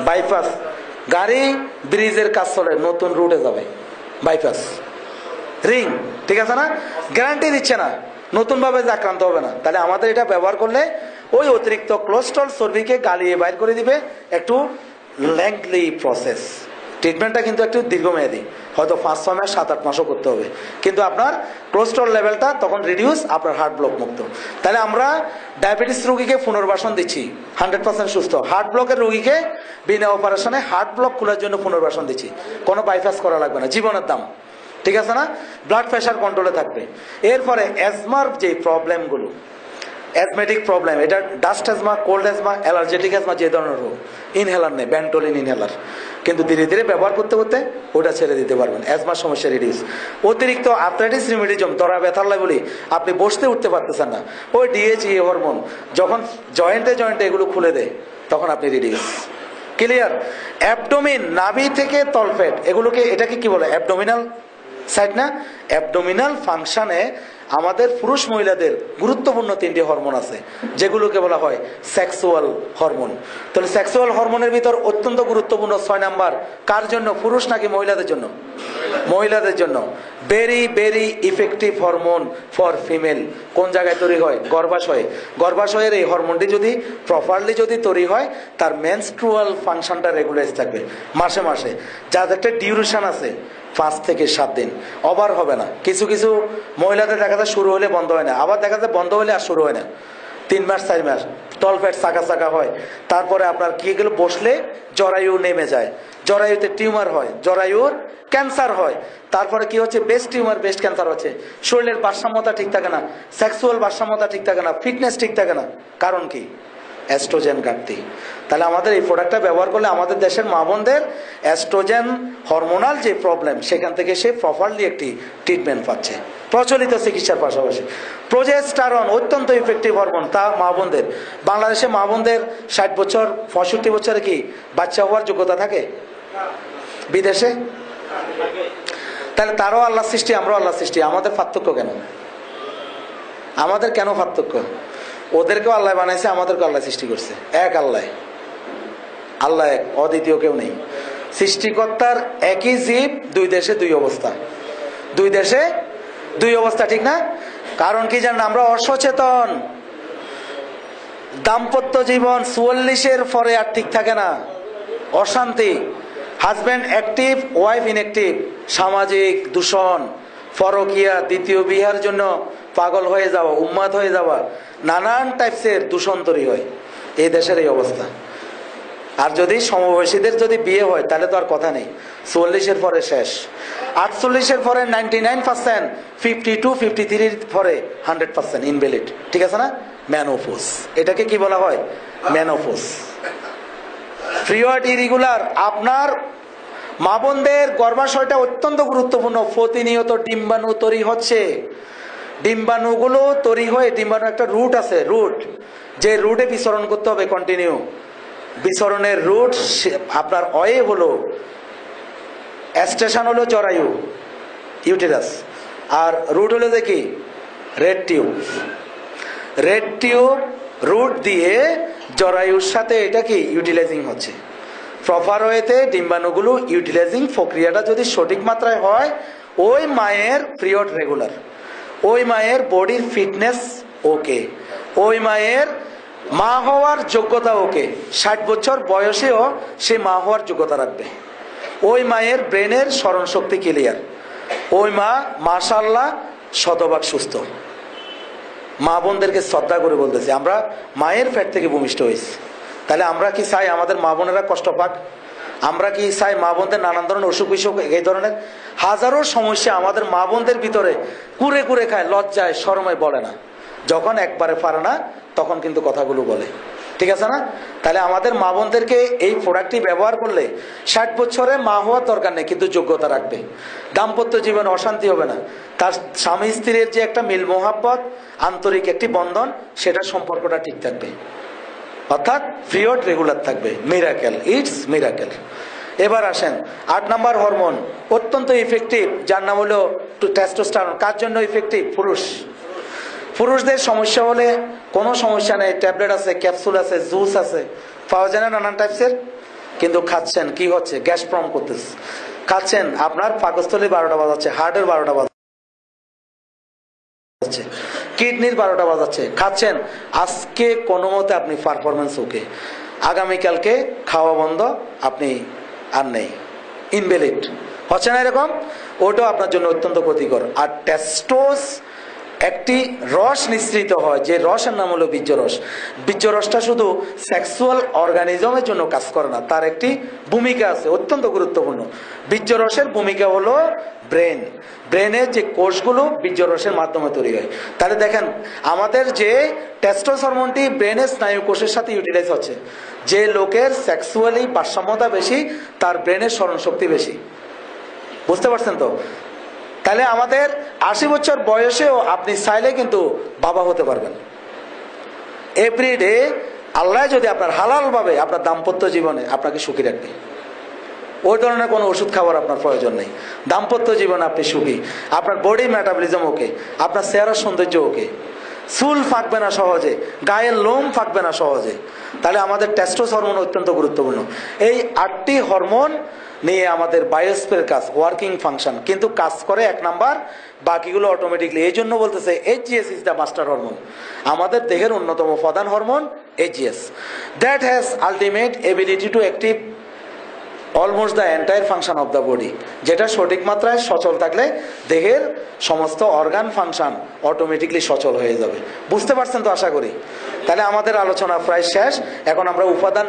Speaker 1: বাইপাস। গাড়ি ব্রিজের কাজ চলে, নতুন রুটে যাবে, বাইপাস রিং, ঠিক আছে না? গ্যারান্টি দিচ্ছে না নতুন ভাবে আক্রান্ত হবে না। তাহলে আমাদের এটা ব্যবহার করলে ওই অতিরিক্ত কোলেস্ট্রল চর্বিকে গালিয়ে বাইর করে দিবে। একটু লেংথলি প্রসেস, ট্রিটমেন্টটা কিন্তু একটু দীর্ঘমেয়াদী, হয়তো 5-6 মাস 7-8 মাসও করতে হবে, কিন্তু আপনার কোলেস্টেরল লেভেলটা তখন রিডিউস, আপনার হার্ট ব্লক মুক্ত। তাহলে আমরা ডায়াবেটিস রোগীকে পুনর্বাসন দিচ্ছি 100% সুস্থ, হার্ট ব্লকের রোগীকে বিনা অপারেশনে হার্ট ব্লক খোলার জন্য পুনর্বাসন দিচ্ছি, কোনো বাইপাস করা লাগবে না, জীবনের দাম, ঠিক আছে না? ব্লাড প্রেশার কন্ট্রোলে থাকবে। এরপরে অ্যাজমার যে প্রবলেমগুলো, অ্যাজমেটিক প্রবলেম, এটা dust asthma, cold asthma, অ্যালার্জেটিক asthma, যে ধরনের রোগ, ইনহেলার নেই, ব্যান্টোলিন ইনহেলার, কিন্তু ধীরে ধীরে ব্যবহার করতে করতে ওটা ছেড়ে দিতে পারবেন, অ্যাজমার সমস্যা রিডিউস। অতিরিক্ত আর্থ্রাইটিস রিউমেটিজম, ধরা ব্যথার লাই বলি, আপনি বসতে উঠতে পারতেছেন না, ওই ডিএইচই হরমোন যখন জয়েন্টে জয়েন্টে এগুলো খুলে দেয় তখন আপনি রিডিউস। ক্লিয়ার? অ্যাবডোমিন, নাভি থেকে তলপেট, এগুলোকে, এটাকে কি বলে? অ্যাবডোমিনাল সাইড না? অ্যাবডোমিনাল ফাংশনে আমাদের পুরুষ মহিলাদের গুরুত্বপূর্ণ 3টি হরমোন আছে, যেগুলোকে বলা হয় সেক্সুয়াল হরমোন। তাহলে সেক্সুয়াল হরমোনের ভিতর অত্যন্ত গুরুত্বপূর্ণ 6 নাম্বার, কার জন্য? পুরুষ নাকি মহিলাদের জন্য? মহিলাদের জন্য। Very very effective hormone for female. কোন জায়গায় তৈরি হয়? গর্ভাশয়ে। গর্ভাশয়ের এই হরমোনটি যদি প্রপারলি যদি তৈরি হয়, তার মেনস্ট্রুয়াল ফাংশনটা রেগুলার থাকবে মাসে মাসে, যার একটা ডিউরেশন আছে 5 থেকে 7 দিন, ওভার হবে না। কিছু কিছু মহিলাদের দেখা যায় শুরু হলে বন্ধ হয় না, আবার দেখা যায় বন্ধ হলে আর শুরু হয় না, 3 মাস 4 মাস তলপেট চাকা চাকা হয়। তারপরে আপনার কি গেল, বসলে জরায়ু নেমে যায়, জরায়ুতে টিউমার হয়, জরায়ুর ক্যান্সার হয়, তারপরে কি হচ্ছে, ব্রেস্ট টিউমার, ব্রেস্ট ক্যান্সার হচ্ছে। শরীরের ভারসাম্যতা ঠিক থাকে না, সেক্সুয়াল ভারসাম্যতা ঠিক থাকে না, ফিটনেস ঠিক থাকে না। কারণ কি? এস্ট্রোজেন ঘাটতি। তাহলে আমাদের এই প্রোডাক্টটা ব্যবহার করলে আমাদের দেশের মা বোনদের এস্ট্রোজেন হরমোনাল যে প্রবলেম, সেখান থেকে সে প্রপারলি একটি ট্রিটমেন্ট পাচ্ছে প্রচলিত চিকিৎসার পাশাপাশি। প্রোজেস্টেরন অত্যন্ত ইফেক্টিভ হরমোন, তা মা বোনদের, বাংলাদেশে মা বোনদের 60 বছর 65 বছরে কি বাচ্চা হওয়ার যোগ্যতা থাকে? বিদেশে? তাহলে তারও আল্লাহ সৃষ্টি, আমরাও আল্লাহ সৃষ্টি, আমাদের পার্থক্য কেন? আমাদের কেন পার্থক্য? ওদেরকেও আল্লাহ বানাইছে, আমাদেরকেও আল্লাহ সৃষ্টি করছে, এক আল্লাহ, আল্লাহ এক, অদ্বিতীয় কেউ নেই। সৃষ্টিকর্তার একই জীব, 2 দেশে 2 অবস্থা, 2 দেশে 2 অবস্থা, ঠিক না? কারণ কি জানেন, আমরা অসচেতন। দাম্পত্য জীবন 44-এর পরে আর ঠিক থাকে না, অশান্তি, হাজব্যান্ড অ্যাক্টিভ, ওয়াইফ ইনঅ্যাক্টিভ, সামাজিক দূষণ, পরকীয়া, দ্বিতীয় বিয়ার জন্য পাগল হয়ে যাওয়া, উন্মাদ হয়ে যাওয়া, নানান টাইপসের দূষণ তৈরি হয়, এই দেশের এই অবস্থা। আর যদি সমবয়সীদের যদি বিয়ে হয় তাহলে তো আর কথা নেই, 44-এর পরে শেষ। 48-এর পরে 99%, 52-53-এর পরে 100% ইনভ্যালিড, ঠিক আছে না? ম্যানোপজ, এটাকে কি বলা হয়? ম্যানোপজ। পিরিয়ড ইরেগুলার, আপনার মা বোনদের গর্ভাশয়টা অত্যন্ত গুরুত্বপূর্ণ, প্রতিনিয়ত ডিম্বাণু তৈরি হচ্ছে, ডিম্বাণুগুলো তৈরি হয়ে, ডিম্বাণু একটা রুট আছে, রুট, যে রুটে বিচরণ করতে হবে কন্টিনিউ। বিচরণের রুট আপনার অয়ে হলো, স্টেশন হলো জরায়ু, ইউটেরাস, আর রুট হলো যে কি, red tube. Red tube root দিয়ে জরায়ুর সাথে এটা কি ইউটিলাইজিং হচ্ছে। প্রপার ওয়েতে ডিম্বাণুগুলো ইউটিলাইজিং প্রক্রিয়াটা যদি সঠিক মাত্রায় হয়, ওই মায়ের পিরিয়ড রেগুলার, ওই মায়ের বডির ফিটনেস ওকে, ওই মায়ের মা হওয়ার যোগ্যতা ওকে, 60 বছর বয়সেও সে মা হওয়ার যোগ্যতা রাখবে। ওই মায়ের ব্রেনের স্মরণ শক্তি ক্লিয়ার, ওই মা মাশাআল্লাহ শতভাগ সুস্থ। মা বোনদেরকে শ্রদ্ধা করে বলতেছি, আমরা মায়ের পেট থেকে ভূমিষ্ঠ হয়েছি, তাহলে আমরা কি চাই আমাদের মা বোনেরা কষ্ট পাক? আমরা কি চাই মা বোনদের নানান ধরনের অসুখ বিসুখ, এই ধরনের হাজারো সমস্যা আমাদের মা বোনদের ভিতরে কুরে কুরে খায়, লজ্জায় শরমে বলে না, যখন একবারে পারে না তখন কিন্তু কথাগুলো বলে, ঠিক আছে না? তাহলে আমাদের মা বোনদেরকে এই প্রোডাক্টটি ব্যবহার করলে 60 বছরে মা হওয়ার দরকার নেই, কিন্তু যোগ্যতা রাখবে, দাম্পত্য জীবনে অশান্তি হবে না, তার স্বামী স্ত্রীর যে একটা মিল মোহাব্বত, আন্তরিক একটি বন্ধন, সেটার সম্পর্কটা ঠিক থাকবে, অর্থাৎ পিরিয়ড রেগুলার থাকবে। Miracle, it's miracle. এবার আসেন 8 নাম্বার হরমোন, অত্যন্ত ইফেক্টিভ, যার নাম হলো টেস্টোস্টেরন। কার জন্য ইফেক্টিভ? পুরুষ। পুরুষদের সমস্যা হলে কোনো সমস্যা নেই, ট্যাবলেট আছে, ক্যাপসুল আছে, জুস আছে, পাওয়া যায় না নানান টাইপসের, কিন্তু খাচ্ছেন কি হচ্ছে? গ্যাস প্রম করতেছে, খাচ্ছেন আপনার পাকস্থলী 12টা বাজাচ্ছে, হার্টের 12টা বাজাচ্ছে, কিডনির 12টা বাজাচ্ছে, খাচ্ছেন, আজকে কোনো মতে আপনি পারফরমেন্স ওকে, আগামীকালকে খাওয়া বন্ধ, আপনি আর নেই, ইনভ্যালিড হচ্ছে না এরকম, ওটাও আপনার জন্য অত্যন্ত ক্ষতিকর। আর টেস্টোস একটি রস নিঃসৃত হয়, যে রসের নাম হলো বীর্য রস। বীর্য রসটা শুধু সেক্সুয়াল অর্গানিজমের জন্য কাজ করে না, তার একটি ভূমিকা আছে অত্যন্ত গুরুত্বপূর্ণ। বীর্য রসের ভূমিকা হলো ব্রেনের যে কোষগুলো বীর্য রসের মাধ্যমে তৈরি হয়। তাহলে দেখেন আমাদের যে টেস্টোস হরমোনটি ব্রেনের স্নায়ু কোষের সাথে ইউটিলাইজ হচ্ছে। যে লোকের সেক্সুয়ালি ভারসাম্যতা বেশি তার ব্রেনের স্মরণশক্তি বেশি। বুঝতে পারছেন তো? তাহলে আমাদের 80 বছর বয়সেও আপনি চাইলে কিন্তু বাবা হতে পারবেন। এভরিডে আল্লাহ যদি আপনার হালাল ভাবে আপনার দাম্পত্য জীবনে আপনাকে সুখী রাখবে, ওই ধরনের কোনো ওষুধ খাওয়ার আপনার প্রয়োজন নেই। দাম্পত্য জীবনে আপনি সুখী, আপনার বডি মেটাবলিজম ওকে, আপনার চেহারার সৌন্দর্য ওকে, চুল ফাঁকবে না সহজে, গায়ের লোম ফাঁকবে না সহজে। তাহলে আমাদের টেস্টোস হরমোন অত্যন্ত গুরুত্বপূর্ণ। এই 8টি হরমোন নিয়ে আমাদের বায়োস্ফিয়ার কাজ, ওয়ার্কিং ফাংশন, কিন্তু কাজ করে 1 নাম্বার, বাকিগুলো অটোমেটিকলি। এই জন্য বলতেছে HGS is the master hormone. আমাদের দেহের অন্যতম প্রধান hormone HGS, that has ultimate ability to active almost the entire function of the body. যেটা সঠিক মাত্রায় সচল থাকলে দেহের সমস্ত অর্গান ফাংশন অটোমেটিকলি সচল হয়ে যাবে। বুঝতে পারছেন তো আশা করি? তাহলে আমাদের আলোচনা প্রায় শেষ। এখন আমরা উপাদান